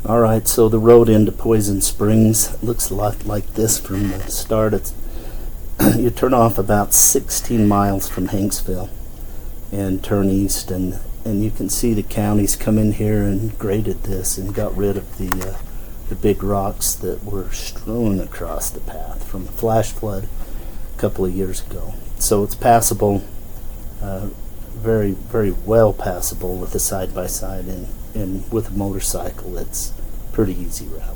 Alright, so the road into Poison Springs looks a lot like this from the start. You turn off about 16 miles from Hanksville and turn east, and you can see the counties come in here and graded this and got rid of the big rocks that were strewn across the path from a flash flood a couple of years ago. So it's passable, very, very well passable with a side-by-side, and with a motorcycle it's pretty easy route.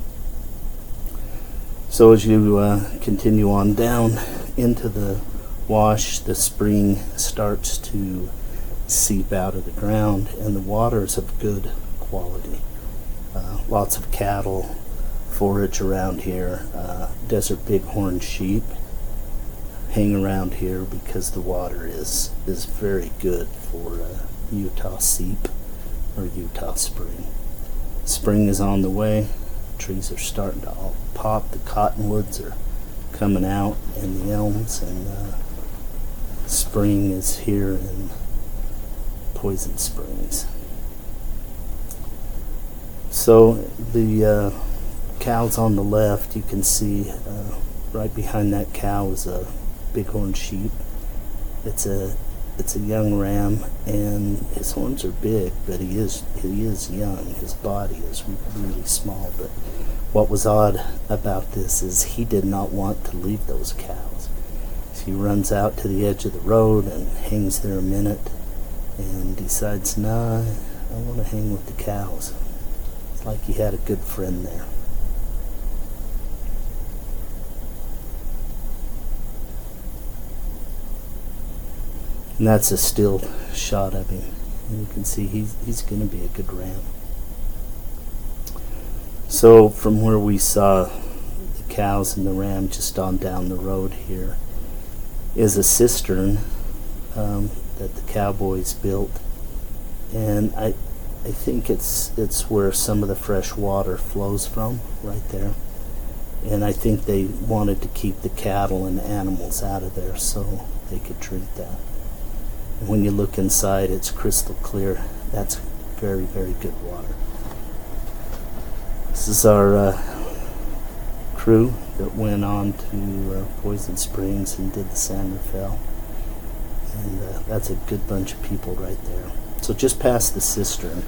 So as you continue on down into the wash, the spring starts to seep out of the ground, and the water is of good quality. Lots of cattle forage around here. Desert bighorn sheep hang around here because the water is very good for Utah seep or Utah spring. Spring is on the way. Trees are starting to all pop. The cottonwoods are coming out, and the elms, and spring is here in Poison Springs. So the cows on the left, you can see right behind that cow is a bighorn sheep. It's a young ram, and his horns are big, but he is young. His body is really small. But what was odd about this is he did not want to leave those cows. So he runs out to the edge of the road and hangs there a minute, and decides, nah, I want to hang with the cows. It's like he had a good friend there. And that's a still shot of him. And you can see he's going to be a good ram. So from where we saw the cows and the ram just on down the road here is a cistern that the cowboys built. And I think it's where some of the fresh water flows from, right there. And I think they wanted to keep the cattle and animals out of there so they could treat that. When you look inside, it's crystal clear. That's very, very good water. This is our crew that went on to Poison Springs and did the San Rafael. And that's a good bunch of people right there. So just past the cistern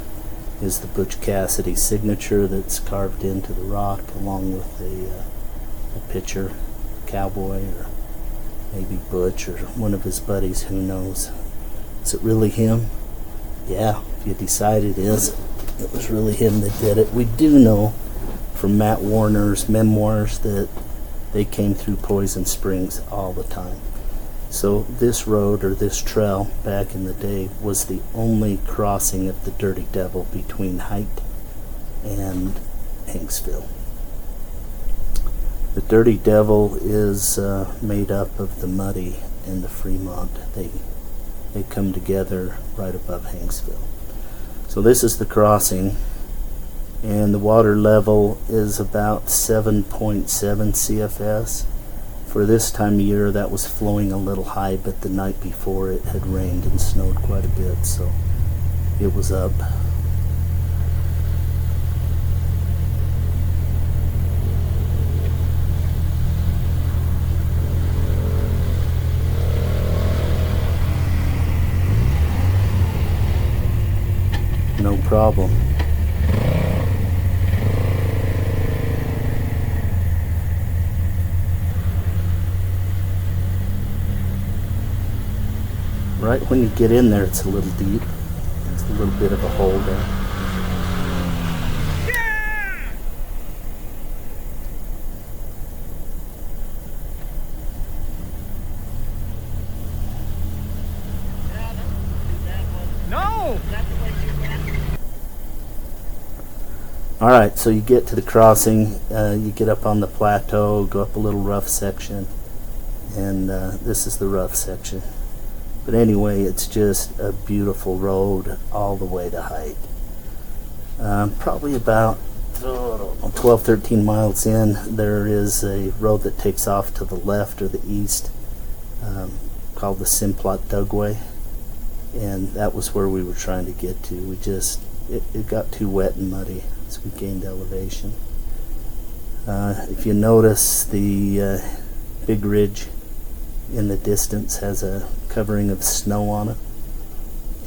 is the Butch Cassidy signature that's carved into the rock, along with a picture, cowboy, or maybe Butch or one of his buddies, who knows. Is it really him? Yeah, if you decide it is, it was really him that did it. We do know from Matt Warner's memoirs that they came through Poison Springs all the time. So this road, or this trail, back in the day, was the only crossing of the Dirty Devil between Hite and Hanksville. The Dirty Devil is made up of the Muddy and the Fremont. They come together right above Hanksville. So this is the crossing, and the water level is about 7.7 CFS. For this time of year, that was flowing a little high, but the night before it had rained and snowed quite a bit, so it was up. No problem. Right when you get in there, it's a little deep. There's a little bit of a hole there. No! Alright, so you get to the crossing, you get up on the plateau, go up a little rough section, and this is the rough section. But anyway, it's just a beautiful road all the way to Hite. Probably about 12, 13 miles in, there is a road that takes off to the left or the east, called the Simplot Dugway, and that was where we were trying to get to. We just it got too wet and muddy as we gained elevation. If you notice, the big ridge in the distance has a covering of snow on it.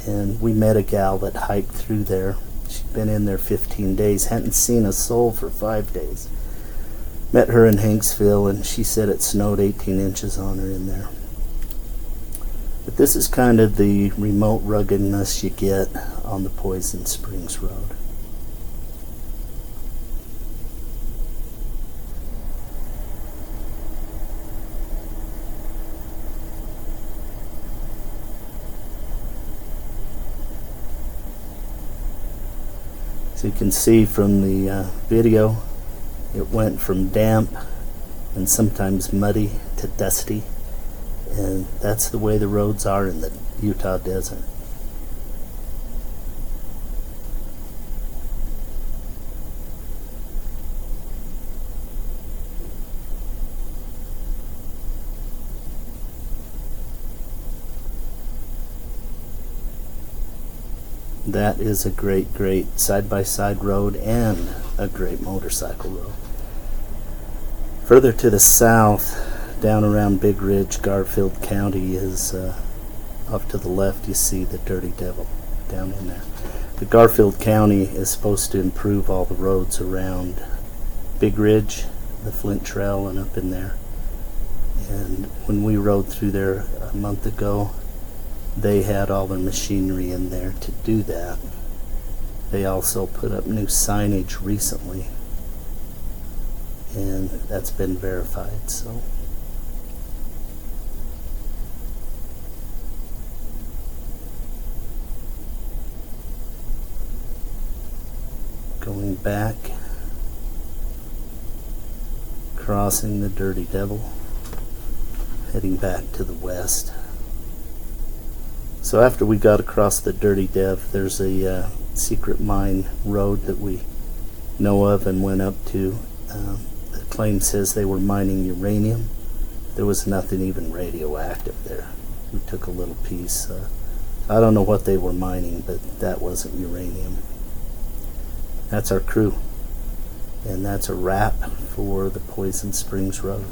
And we met a gal that hiked through there. She'd been in there 15 days, hadn't seen a soul for 5 days. Met her in Hanksville, and she said it snowed 18 inches on her in there. But this is kind of the remote ruggedness you get on the Poison Springs Road. So you can see from the video, it went from damp and sometimes muddy to dusty, and that's the way the roads are in the Utah desert. That is a great side-by-side road and a great motorcycle road. Further to the south, down around Big Ridge, Garfield County is off to the left. You see the Dirty Devil down in there. The Garfield County is supposed to improve all the roads around Big Ridge, the Flint Trail, and up in there. And when we rode through there a month ago, they had all their machinery in there to do that. They also put up new signage recently, and that's been verified. So going back, crossing the Dirty Devil, heading back to the west. So after we got across the Dirty Dev, there's a secret mine road that we know of and went up to. The claim says they were mining uranium. There was nothing even radioactive there. We took a little piece. I don't know what they were mining, but that wasn't uranium. That's our crew. And that's a wrap for the Poison Springs Road.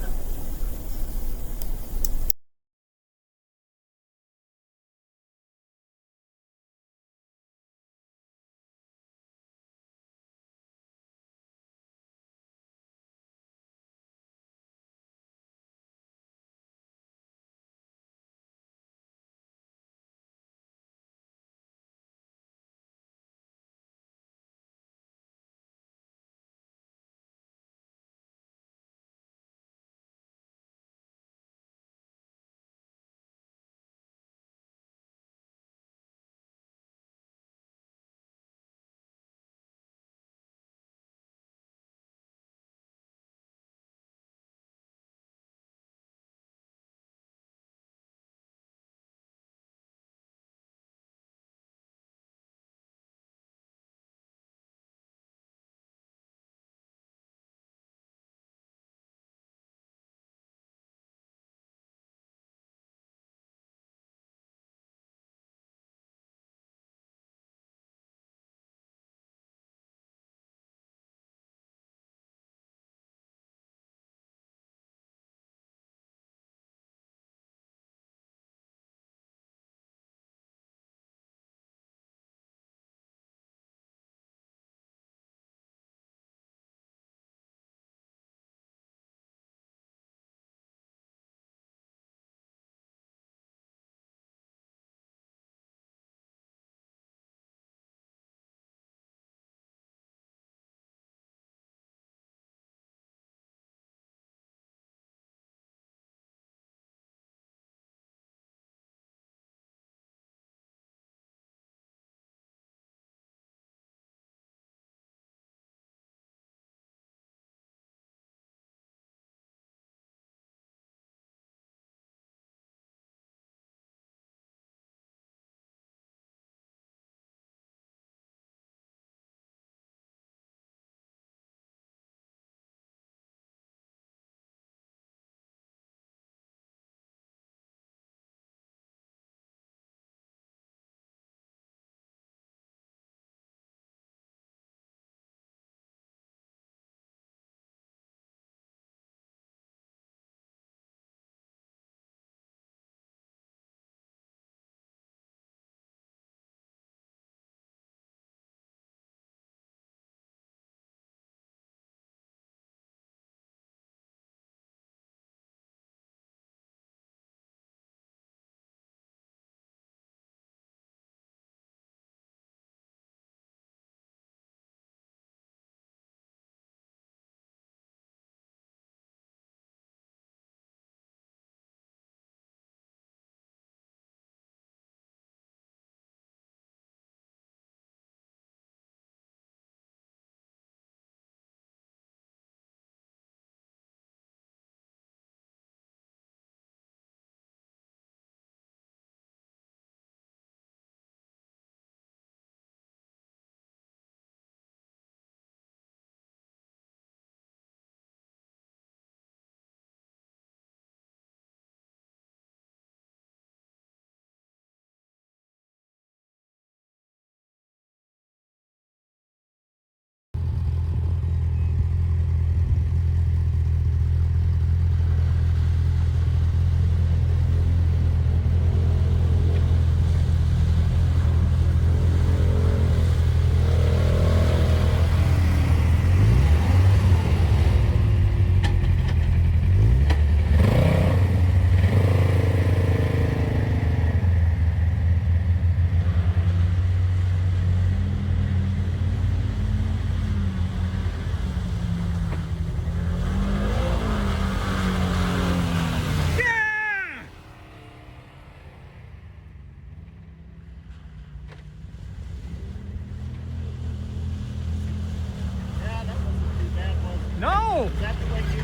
No! Is that the way you